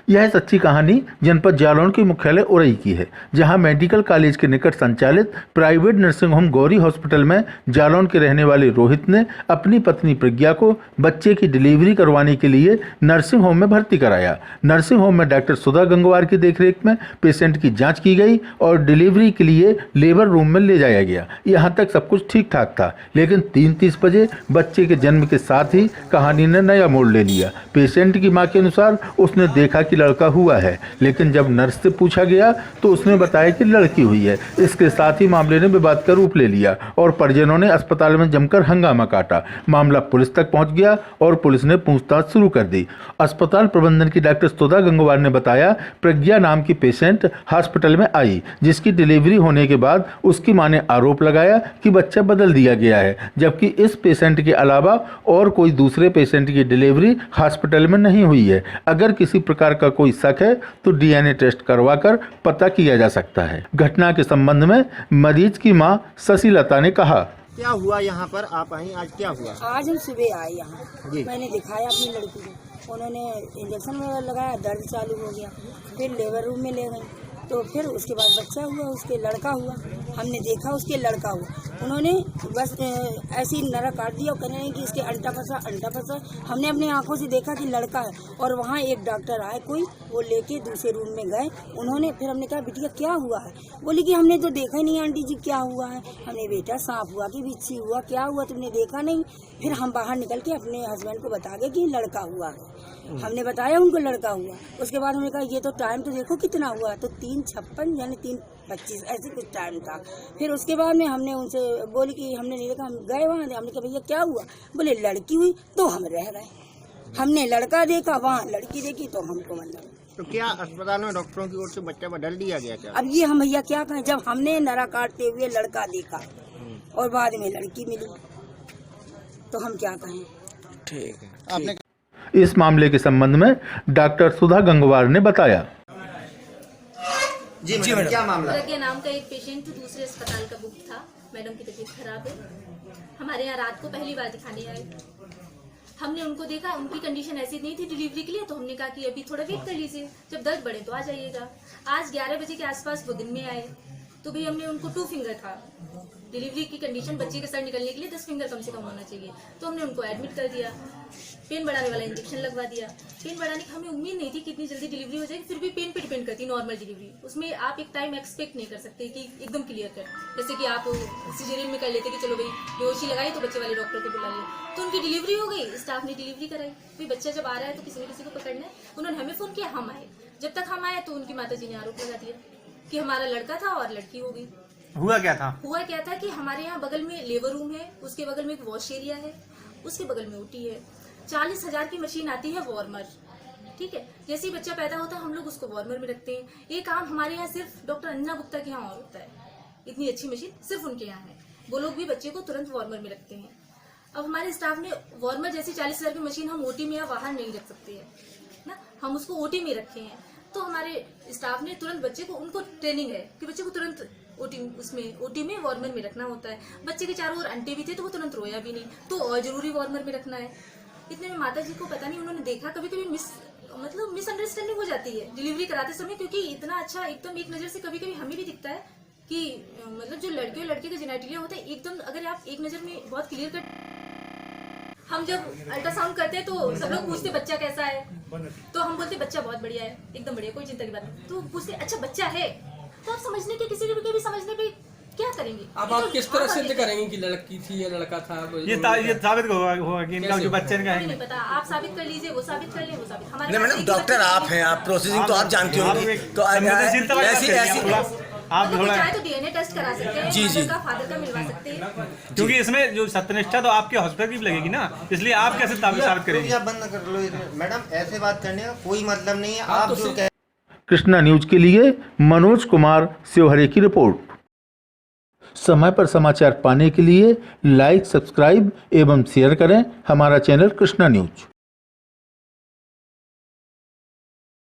यह सच्ची कहानी जनपद जालौन के मुख्यालय उरई की है, जहां मेडिकल कॉलेज के निकट संचालित private nursing home Gauri hospital में जालौन के रहने वाले रोहित ने अपनी पत्नी प्रज्ञा को बच्चे की डिलीवरी करवाने के लिए नर्सिंग होम में भर्ती कराया। नर्सिंग होम में डॉक्टर सुधा गंगवार की देखरेख में पेशेंट की जाँच की गई और डिलीवरी के लिए लेबर रूम में ले जाया गया। यहाँ तक सब कुछ ठीक ठाक था, लेकिन 3:30 बजे बच्चे के जन्म के साथ ही कहानी ने नया मोड़ ले लिया। पेशेंट की मां के अनुसार उसने देखा कि लड़का हुआ है, लेकिन जब नर्स से पूछा गया तो उसने बताया कि लड़की हुई है। इसके साथ ही मामले ने विवाद का रूप ले लिया और परिजनों ने अस्पताल में जमकर हंगामा काटा। मामला पुलिस तक पहुंच गया और पुलिस ने पूछताछ शुरू कर दी। अस्पताल प्रबंधन की डॉक्टर सुधा गंगवार ने बताया, प्रज्ञा नाम की पेशेंट हॉस्पिटल में आई, जिसकी डिलीवरी होने के बाद उसकी मां ने आरोप लगाया कि बच्चा बदल दिया गया है, जबकि इस पेशेंट के अलावा और कोई दूसरे पेशेंट की डिलीवरी हॉस्पिटल में नहीं हुई है। अगर किसी प्रकार का कोई शक है तो डीएनए टेस्ट करवाकर पता किया जा सकता है। घटना के संबंध में मरीज की मां शशिलता ने कहा, क्या हुआ यहाँ पर आप आई, आज क्या हुआ? आज हम सुबह आए यहाँ, मैंने दिखाया अपनी लड़की को, उन्होंने इंजेक्शन वगैरह लगाया, दर्द चालू हो गया, फिर लेबर रूम में ले गए, तो फिर उसके बाद बच्चा हुआ, उसके लड़का हुआ। हमने देखा उसके लड़का हुआ, उन्होंने बस ऐसी नरा काट दिया और कहने कि इसके अंटा फंसा। हमने अपनी आंखों से देखा कि लड़का है, और वहाँ एक डॉक्टर आए कोई, वो लेके दूसरे रूम में गए। उन्होंने फिर हमने कहा, बिटिया क्या हुआ है? बोली कि हमने तो देखा ही नहीं आंटी जी, क्या हुआ है? हमने, बेटा सांप हुआ कि बिच्छी हुआ, क्या हुआ तुमने देखा नहीं? फिर हम बाहर निकल के अपने हस्बैंड को बता गए कि लड़का हुआ है। हमने बताया उनको लड़का हुआ। उसके बाद हमने कहा, ये तो टाइम तो देखो कितना हुआ, तो 3:56 यानी 3:25 ऐसे कुछ टाइम था। फिर उसके बाद में हमने उनसे बोली कि हमने नहीं देखा, हम गए वहाँ, हमने कहा भैया क्या हुआ? बोले लड़की हुई, तो हम रह गए। हमने लड़का देखा, वहाँ लड़की देखी, तो हमको मतलब। तो क्या अस्पताल में डॉक्टरों की ओर से बच्चा बदल दिया गया क्या? अब ये हम भैया क्या कहें, जब हमने नरा काटते हुए लड़का देखा और बाद में लड़की मिली, तो हम क्या कहें? ठीक है। आपने इस मामले के संबंध में डॉक्टर सुधा गंगवार ने बताया, जी मैडम, क्या मामला? प्रज्ञा नाम का एक पेशेंट दूसरे अस्पताल का बुक था। मैडम की तबीयत खराब है, हमारे यहाँ रात को पहली बार दिखाने आए। हमने उनको देखा, उनकी कंडीशन ऐसी नहीं थी डिलीवरी के लिए, तो हमने कहा कि अभी थोड़ा वेट कर लीजिए, जब दर्द बढ़े तो आ जाइएगा। आज 11 बजे के आसपास वो दिन में आए, तो भी हमने उनको 2 फिंगर था, डिलीवरी की कंडीशन, बच्चे का सर निकलने के लिए 10 फिंगर कम से कम होना चाहिए, तो हमने उनको एडमिट कर दिया। पेन बढ़ाने वाला इंजेक्शन लगवा दिया। पेन बढ़ाने की हमें उम्मीद नहीं थी कि इतनी जल्दी डिलीवरी हो जाएगी, फिर भी पेन पे डिपेंड करती है नॉर्मल डिलीवरी। उसमें आप एक टाइम एक्सपेक्ट नहीं कर सकते कि एकदम क्लियर कर, जैसे कि आप सिजेरियन में कर लेते कि चलो भाई बेहोशी लगाई तो बच्चे वाले डॉक्टर को बुला लिया, तो उनकी डिलीवरी हो गई, स्टाफ ने डिलीवरी कराई। फिर बच्चा जब आ रहा है तो किसी न किसी को पकड़ना है, उन्होंने हमें फोन किया, हम आए। जब तक हम आए तो उनकी माताजी ने आरोप लगा दिया कि हमारा लड़का था और लड़की हो गई। हुआ क्या था कि हमारे यहाँ बगल में लेबर रूम है, उसके बगल में एक वॉश एरिया है, उसके बगल में ओटी है। 40,000 की मशीन आती है वार्मर, ठीक है। जैसे ही बच्चा पैदा होता है हम लोग उसको वार्मर में रखते हैं। ये काम हमारे यहाँ सिर्फ डॉक्टर अंजना गुप्ता के यहाँ और होता है। इतनी अच्छी मशीन सिर्फ उनके यहाँ है, वो लोग भी बच्चे को तुरंत वार्मर में रखते हैं। अब हमारे स्टाफ ने वार्मर जैसी 40,000 की मशीन हम ओटी में या बाहर नहीं रख सकते हैं ना, हम उसको ओटी में रखे हैं। तो हमारे स्टाफ ने तुरंत बच्चे को, उनको ट्रेनिंग है कि बच्चे को तुरंत ओटी में वार्मर में रखना होता है। बच्चे के चारों ओर अंटे भी थे तो वो तुरंत रोया भी नहीं, तो और जरूरी वार्मर में रखना है। इतने में माता जी को पता नहीं, उन्होंने देखा, कभी कभी मिसअंडरस्टैंडिंग हो जाती है डिलीवरी कराते समय, क्योंकि इतना अच्छा एकदम एक नजर से कभी कभी हमें भी दिखता है कि मतलब जो लड़के और लड़के का जेनेटिलिया होता है एकदम, अगर आप एक नजर में बहुत क्लियर कट। हम जब अल्ट्रासाउंड करते हैं तो सब लोग पूछते बच्चा कैसा है, तो हम बोलते बच्चा बहुत बढ़िया है, एकदम बढ़िया, कोई चिंता की बात नहीं। तो पूछते अच्छा बच्चा है, तो आप समझने के किसी के भी समझने पे क्या करेंगे? अब आप किस तरह सिद्ध करेंगे कि लड़की थी या लड़का था? ये साबित होगा कि इनका जो बच्चे का है, नहीं पता। आप साबित कर लीजिए, वो साबित कर ले, वो साबित। हमारे मैडम डॉक्टर आप हैं, आप प्रोसेसिंग तो आप जानती होंगी, तो ऐसी आप थोड़ा चाहे तो डीएनए टेस्ट करा सकते हैं, जी का फादर का मिलवा सकते हैं, क्योंकि इसमें जो सत्यनिष्ठा तो आपके हॉस्पिटल की भी लगेगी ना, इसलिए आप कैसे साबित करेंगे? आप बंद कर लो मैडम, ऐसे बात करने का कोई मतलब नहीं है। आप जो कृष्णा न्यूज के लिए मनोज कुमार शिवहरे की रिपोर्ट। समय पर समाचार पाने के लिए लाइक, सब्सक्राइब एवं शेयर करें हमारा चैनल कृष्णा न्यूज।